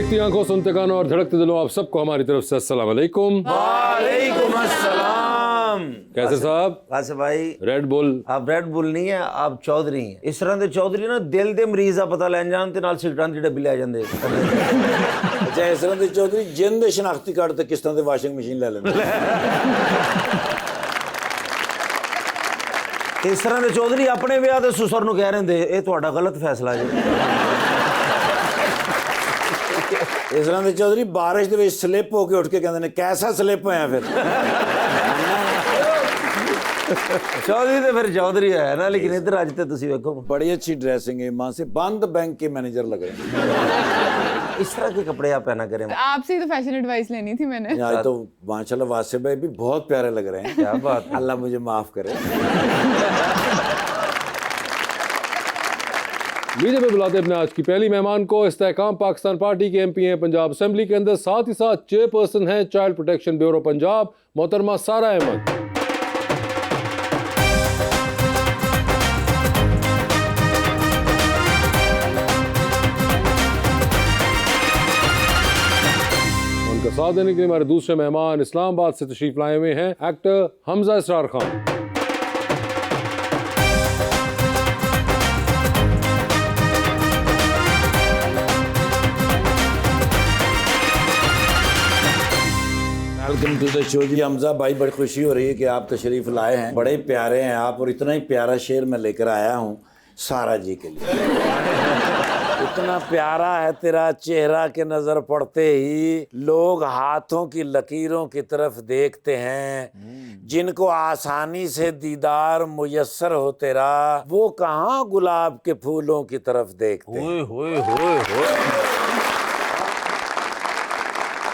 देखती आंखों, सुनते कानों और धड़कते दिलों, आप सबको हमारी तरफ से अस्सलाम वालेकुम। वालेकुम अस्सलाम। कैसे साहब? कैसे भाई? Red bull. आप रेड बुल नहीं है, आप चौधरी हैं। इस तरह ਦੇ ਚੌਧਰੀ ਨਾ ਦਿਲ ਦੇ ਮਰੀਜ਼ ਦਾ ਪਤਾ ਲੈਣ ਜਾਣ ਤੇ ਨਾਲ ਸਿਗਰਟਾਂ ਦੀ ਡੱਬੀ ਲੈ ਜਾਂਦੇ। ਅੱਛਾ, ਇਸ ਤਰ੍ਹਾਂ ਦੇ ਚੌਧਰੀ ਜਿੰਨ ਦੇ ਸ਼ਨਾਖਤੀ ਕਾਰਡ ਤੇ ਕਿਸ ਤਰ੍ਹਾਂ ਦੇ ਵਾਸ਼ਿੰਗ ਮਸ਼ੀਨ ਲੈ ਲੈਂਦੇ। ਇਸ ਤਰ੍ਹਾਂ ਦੇ ਚੌਧਰੀ ਆਪਣੇ ਵਿਆਹ ਦੇ ਸੁਸਰ ਨੂੰ ਕਹਿ ਰਹੇ ਹੁੰਦੇ ਇਹ ਤੁਹਾਡਾ ਗਲਤ ਫੈਸਲਾ ਜੀ। ਇਸ ਤਰ੍ਹਾਂ ਦੇ ਚੌਧਰੀ ਬਾਰਿਸ਼ ਦੇ ਵਿੱਚ ਸਲਿੱਪ ਹੋ ਕੇ ਉੱਠ ਕੇ ਕਹਿੰਦੇ ਨੇ ਕੈਸਾ ਸਲਿੱਪ ਹੋਇਆ ਫਿਰ। चौधरी तो फिर चौधरी है ना, लेकिन इधर आज तो तुसी देखो बड़ी अच्छी ड्रेसिंग है, मां से बंद बैंक के मैनेजर लग रहे हैं। इस तरह के कपड़े आप पहना करें। आपसे ही तो फैशन एडवाइस लेनी थी मैंने। आज तो माशाल्लाह वासिफ भाई भी बहुत प्यारे लग रहे हैं। क्या बात, अल्लाह मुझे माफ करे। मीडिया में बुलाते अपने आज की पहली मेहमान को। इस्तेहकाम पाकिस्तान पार्टी के MP हैं पंजाब असेंबली के अंदर, साथ ही साथ चेयरपर्सन हैं चाइल्ड प्रोटेक्शन ब्यूरो पंजाब, मोहतरमा सारा अहमद। उनका साथ देने के लिए हमारे दूसरे मेहमान इस्लामाबाद से तशरीफ लाए हुए हैं actor Hamza Israr Khan. Welcome to the show ji. Hamza भाई, बड़ी खुशी हो रही है कि आप तशरीफ लाए हैं। बड़े प्यारे हैं आप, और इतना ही प्यारा शेर मैं लेकर आया हूँ सारा जी के लिए। इतना प्यारा है तेरा चेहरा के नजर पड़ते ही लोग हाथों की लकीरों की तरफ देखते हैं। जिनको आसानी से दीदार मुयस्सर हो तेरा, वो कहाँ गुलाब के फूलों की तरफ देखते हैं।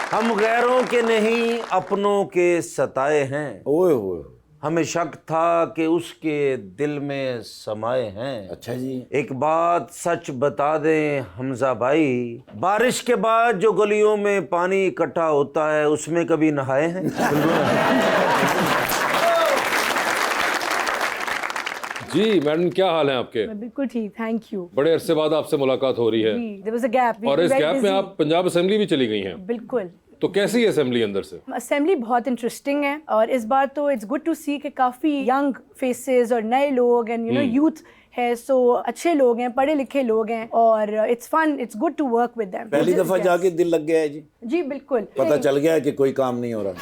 हम गैरों के नहीं अपनों के सताए हैं। ओए होए, हमें शक था कि उसके दिल में समाये हैं। अच्छा जी। एक बात सच बता दें हमजा भाई, बारिश के बाद जो गलियों में पानी इकट्ठा होता है उसमें कभी नहाए हैं? जी मैडम, क्या हाल है आपके? मैं बिल्कुल ठीक, थैंक यू। बड़े अरसे बाद आपसे मुलाकात हो रही है। देयर वाज अ गैप और इस गैप में आप पंजाब असेंबली भी चली गई हैं। बिल्कुल। तो कैसी है असेंबली अंदर से? असेंबली बहुत इंटरेस्टिंग है, और इस बार तो इट्स गुड टू सी कि काफ़ी यंग फेसेस और नए लोग एंड यूथ है, सो अच्छे लोग हैं, पढ़े लिखे लोग हैं, और it's fun, it's good to work with them. पहली दफा जाके दिल लग गया है जी? जी बिल्कुल, पता चल गया है कि कोई काम नहीं हो रहा।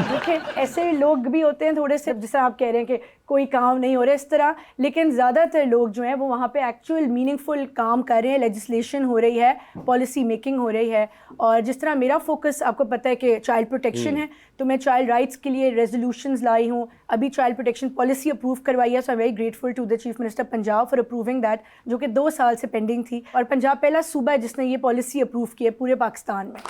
देखिए ऐसे लोग भी होते हैं थोड़े से, जैसे आप कह रहे हैं कि कोई काम नहीं हो रहा इस तरह, लेकिन ज़्यादातर लोग जो हैं वो वहाँ पे एक्चुअल मीनिंगफुल काम कर रहे हैं। लेजिस्लेशन हो रही है, पॉलिसी मेकिंग हो रही है, और जिस तरह मेरा फोकस आपको पता है कि चाइल्ड प्रोटेक्शन है, तो मैं चाइल्ड राइट्स के लिए रेजोल्यूशंस लाई हूँ। अभी चाइल्ड प्रोटेक्शन पॉलिसी अप्रूव करवाई है, so I very grateful to the chief minister Punjab for approving that, जो कि 2 साल से पेंडिंग थी। और पंजाब पहला सूबा है जिसने ये पॉलिसी अप्रूव की है पूरे पाकिस्तान में।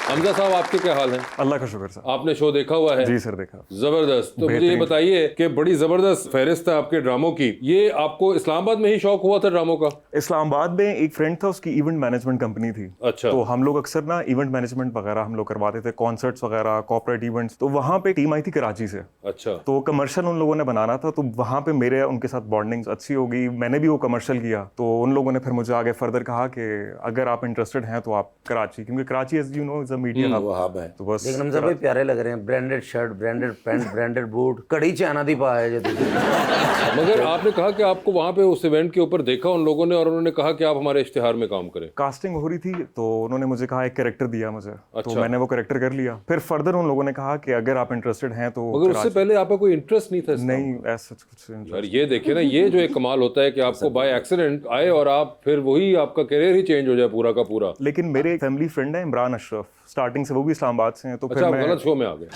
हमजा साहब, आपके क्या हाल है? अल्लाह का शुक्र सर। आपने शो देखा हुआ है? जी सर, देखा। जबरदस्त। तो मुझे ये बताइए कि बड़ी जबरदस्त फहरिस्त है आपके ड्रामों की। ये आपको इस्लामाबाद में ही शौक हुआ था ड्रामों का? इस्लामाबाद में एक फ्रेंड था, उसकी इवेंट मैनेजमेंट कंपनी थी। अच्छा। तो हम लोग अक्सर ना इवेंट मैनेजमेंट वगैरह हम लोग करवाते थे, कॉन्सर्ट्स वगैरह, कॉर्पोरेट इवेंट्स। तो वहाँ पे टीम आई थी कराची से। अच्छा। तो कमर्शियल उन लोगों ने बनाना था, तो वहाँ पे मेरे उनके साथ बॉन्डिंग अच्छी हो गई। मैंने भी वो कमर्शियल किया, तो उन लोगों ने फिर मुझे आगे फर्दर कहा कि अगर आप इंटरेस्टेड हैं तो आप कराची, क्योंकि Karachi as you know is a media hub है। तो बस लेकिन हमजा भाई प्यारे लग रहे हैं, branded shirt, branded pant, branded boot, कड़ी चाना दी पा है जो। मगर आपने कहा कि आपको वहाँ पे उस इवेंट के ऊपर देखा उन लोगों ने, और उन्होंने कहा कि आप हमारे इश्तिहार में काम करें। कास्टिंग हो रही थी, तो उन्होंने मुझे कहा एक कैरेक्टर दिया मुझे। अच्छा। तो मैंने वो कैरेक्टर कर लिया। फिर फर्दर उन लोगों ने कहा कि अगर आप इंटरेस्टेड हैं तो। मगर उससे पहले आपका कोई इंटरेस्ट नहीं था इसका? नहीं, ऐसा कुछ यार ये देखिए ना, ये जो एक कमाल होता है कि आपको बाय एक्सीडेंट आए और आप फिर वही आपका करियर ही चेंज हो जाए पूरा का पूरा। लेकिन मेरे फैमिली फ्रेंड है इमरान अशरफ, स्टार्टिंग से वो भी इस्लामाबाद से हैं। तो अच्छा, फिर आप मैं गलत शो में आ गए।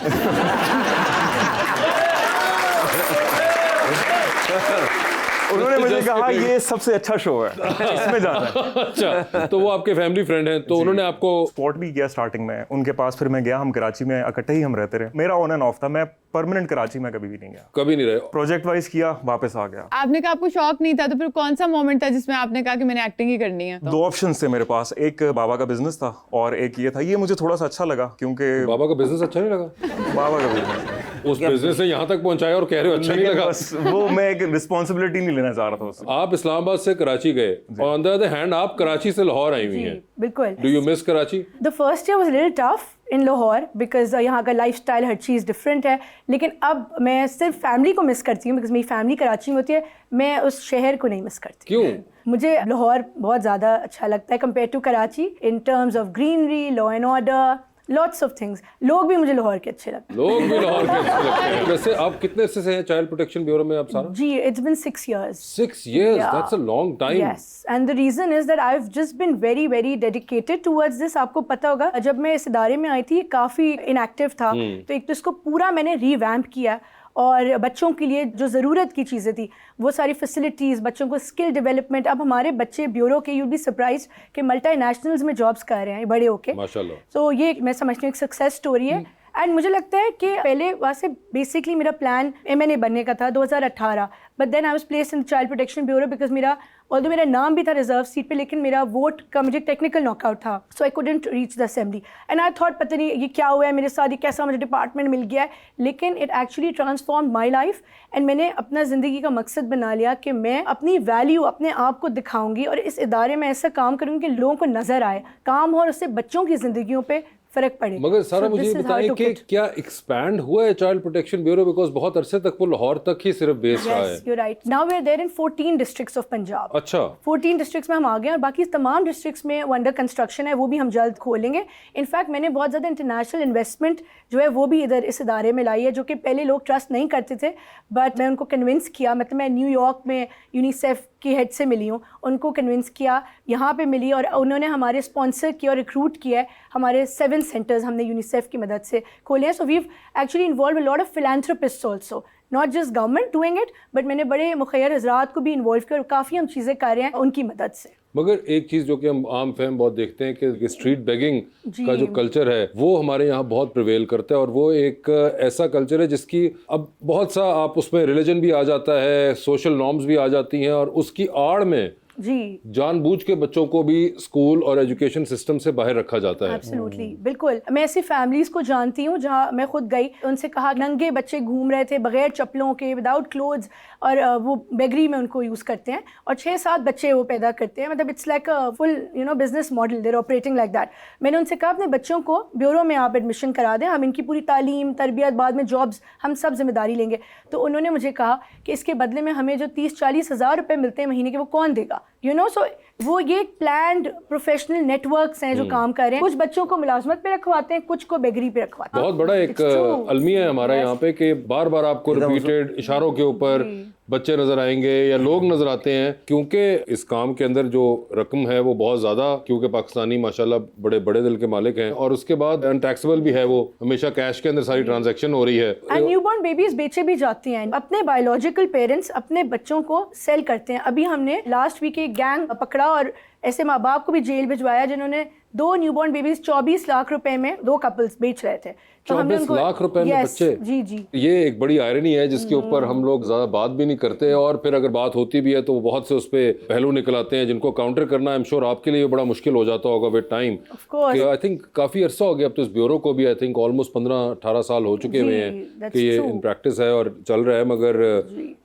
उन्होंने मुझे कहा ये सबसे अच्छा शो है, इसमें जाना है। अच्छा, तो वो आपके फैमिली फ्रेंड हैं, तो उन्होंने आपको सपोर्ट भी किया स्टार्टिंग में उनके पास। फिर मैं गया, हम कराची में इकट्ठे ही हम रहते रहे। मेरा ऑन एंड ऑफ था, मैं परमानेंट कराची में कभी भी नहीं गया, कभी नहीं रहे। प्रोजेक्ट वाइज किया, वापस आ गया। आपने कहा आपको शौक नहीं था, तो फिर कौन सा मोमेंट था जिसमें आपने कहा कि मैंने एक्टिंग ही करनी है? 2 ऑप्शंस थे मेरे पास, एक बाबा का बिजनेस था और एक ये था। ये मुझे थोड़ा सा अच्छा लगा क्योंकि बाबा का बिजनेस अच्छा नहीं लगा? बाबा का बिजनेस उस बिजनेस ने यहाँ तक पहुंचाया और कह रहे हो अच्छा नहीं लगा। बस वो मैं एक रिस्पॉन्सिबिलिटी नहीं लेना चाह रहा था उससे। आप इस्लामाबाद से कराची गए और ऑन द अदर हैंड आप कराची से लाहौर आई हुई हैं। बिल्कुल। Do you miss Karachi? The first year was little tough in Lahore because यहाँ का लाइफस्टाइल हर चीज़ डिफरेंट है, लेकिन अब मैं सिर्फ फैमिली को मिस करती हूँ बिकॉज मेरी फैमिली कराची में होती है, मैं उस शहर को नहीं मिस करती। क्यों? मुझे लाहौर बहुत ज़्यादा अच्छा लगता है compare to Karachi in terms of greenery, law and order, lots of things. लोग भी मुझे लाहौर के अच्छे लगते हैं। लोग भी लाहौर के अच्छे लगते हैं। वैसे आप कितने अरसे से हैं चाइल्ड प्रोटेक्शन ब्यूरो में आप सारा? जी, it's been 6 years. 6 years, Yeah. that's a long time. Yes, and the reason is that I've just been very, very dedicated towards this. आपको पता होगा जब मैं इस इदारे में आई थी काफ़ी इनएक्टिव था, तो एक तो इसको पूरा मैंने रीवैम्प किया और बच्चों के लिए जो ज़रूरत की चीज़ें थी वो सारी फैसिलिटीज़, बच्चों को स्किल डेवलपमेंट। अब हमारे बच्चे ब्यूरो के, यूड बी सरप्राइज कि मल्टीनेशनल्स में जॉब्स कर रहे हैं बड़े होके। माशाल्लाह। तो ये मैं समझती हूँ एक सक्सेस स्टोरी है। एंड मुझे लगता है कि पहले वहाँ से बेसिकली मेरा प्लान MNA बनने का था 2018, but then I was placed in child protection bureau because although मेरा नाम भी था रिजर्व सीट पे, लेकिन मेरा वोट का मुझे टेक्निकल नॉकआउट था, so I couldn't reach the assembly and I thought पता नहीं ये क्या हुआ है मेरे साथ, ये कैसा मुझे डिपार्टमेंट मिल गया है, लेकिन it actually transform my life and मैंने अपना ज़िंदगी का मकसद बना लिया कि मैं अपनी वैल्यू अपने आप को दिखाऊंगी और इस इदारे में ऐसा काम करूँगी कि लोगों को नज़र आए काम हो और उससे बच्चों की ज़िंदगियों पर फर्क पड़े। मगर सारा So मुझे this ये is how I बताएं took कि it. क्या एक्सपैंड हुआ है चाइल्ड प्रोटेक्शन ब्यूरो, बिकॉज बहुत अरसे तक वो लाहौर तक ही सिर्फ बेस रहा है। Yes, you're right. Now we're there in 14 districts of Punjab. अच्छा। 14 डिस्ट्रिक्ट्स में हम आ गए और बाकी तमाम डिस्ट्रिक्ट्स में वो अंडर कंस्ट्रक्शन है, वो भी हम जल्द खोलेंगे। इनफैक्ट मैंने बहुत ज़्यादा इंटरनेशनल इन्वेस्टमेंट जो है वो भी इधर इस इदारे में लाई है, जो कि पहले लोग ट्रस्ट नहीं करते थे, बट मैं उनको कन्विंस किया। मतलब मैं न्यूयॉर्क में यूनिसेफ की हेड से मिली हूँ, उनको कन्विंस किया, यहाँ पे मिली और उन्होंने हमारे स्पॉन्सर किया और रिक्रूट किया है। हमारे 7 सेंटर्स हमने यूनिसेफ की मदद से खोले हैं। So we actually involve a lot of philanthropists also, not just government doing it, but मैंने बड़े मुखैर हजरात को भी इन्वॉल्व किया और काफ़ी हम चीज़ें कर रहे हैं उनकी मदद से। मगर एक चीज जो कि हम आम फहम बहुत देखते हैं कि स्ट्रीट बेगिंग का जो कल्चर है वो हमारे यहाँ बहुत प्रिवेल करता है और वो एक ऐसा कल्चर है जिसकी अब बहुत सा आप उसमें रिलीजन भी आ जाता है, सोशल नॉर्म्स भी आ जाती हैं और उसकी आड़ में जी जानबूझ के बच्चों को भी स्कूल और एजुकेशन सिस्टम से बाहर रखा जाता है। एब्सोल्युटली, बिल्कुल। मैं ऐसी फैमिलीज को जानती हूँ जहाँ मैं खुद गई, उनसे कहा नंगे बच्चे घूम रहे थे बगैर चप्पलों के, विदाउट क्लोथ्स, और वो बेगरी में उनको यूज़ करते हैं और 6-7 बच्चे वो पैदा करते हैं। मतलब it's like a full business model, they're operating like that. मैंने उनसे कहा अपने बच्चों को ब्यूरो में आप एडमिशन करा दें, हम इनकी पूरी तालीम, तरबियत, बाद में जॉब्स, हम सब जिम्मेदारी लेंगे। तो उन्होंने मुझे कहा कि इसके बदले में हमें जो 30-40 हज़ार रुपये मिलते हैं महीने के, वो कौन देगा? सो वो ये प्लान्ड प्रोफेशनल नेटवर्क्स हैं जो काम कर रहे हैं। कुछ बच्चों को मुलाजमत पे रखवाते हैं, कुछ को बेगरी पे रखवाते हैं। बहुत बड़ा एक अलमिया है हमारा यहाँ पे कि बार बार आपको रिपीटेड इशारों के ऊपर बच्चे नजर आएंगे या लोग नजर आते हैं, क्योंकि इस काम के अंदर जो रकम है वो बहुत ज्यादा, क्योंकि पाकिस्तानी माशाल्लाह बड़े बड़े दिल के मालिक हैं और उसके बाद अनटैक्सेबल भी है, वो हमेशा कैश के अंदर सारी ट्रांजैक्शन हो रही है। एंड न्यूबॉर्न बेबीज बेचे भी जाती हैं। अपने बायोलॉजिकल पेरेंट्स अपने बच्चों को सेल करते हैं। अभी हमने लास्ट वीक एक गैंग पकड़ा और ऐसे माँ बाप को भी जेल भिजवाया जिन्होंने 2 न्यूबॉर्न बेबीज 24 लाख रुपए में 2 कपल्स बेच रहे थे। तो हमने 24 लाख रुपए में बच्चे? जी जी, ये एक बड़ी आयरनी है जिसके ऊपर हम लोग ज्यादा बात भी नहीं करते और फिर अगर बात होती भी है तो बहुत से उस पे पहलू निकल आते हैं जिनको काउंटर करना आई एम श्योर आपके लिए बड़ा मुश्किल हो जाता होगा with time. Of course. I think काफी अरसा हो गया अब तो इस ब्यूरो को भी, आई थिंक ऑलमोस्ट 15-18 साल हो चुके हुए हैं कि ये इन प्रैक्टिस है और चल रहा है। मगर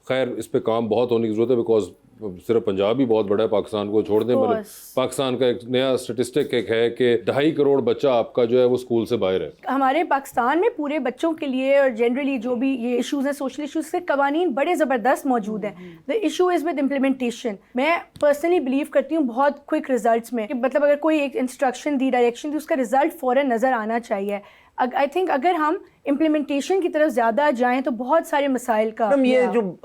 खैर इस पे काम बहुत होने की जरूरत है बिकॉज सिर्फ पंजाब ही बहुत बड़ा है, पाकिस्तान को छोड़ दें। मतलब पाकिस्तान का एक नया स्टेटिस्टिक एक है कि 2.5 करोड़ बच्चा आपका जो है वो स्कूल से बाहर है। हमारे पाकिस्तान में पूरे बच्चों के लिए और जनरली जो भी ये इश्यूज हैं, सोशल इश्यूज के कवानीन बड़े ज़बरदस्त मौजूद हैं। The issue is with implementation. मैं पर्सनली बिलीव करती हूँ बहुत क्विक रिजल्ट्स में, मतलब अगर कोई एक इंस्ट्रक्शन दी, डायरेक्शन दी, उसका रिजल्ट फ़ौरन नज़र आना चाहिए। आई थिंक अगर हम इम्प्लीमेंटेशन की तरफ ज़्यादा जाएँ तो बहुत सारे मसाइल का ये जो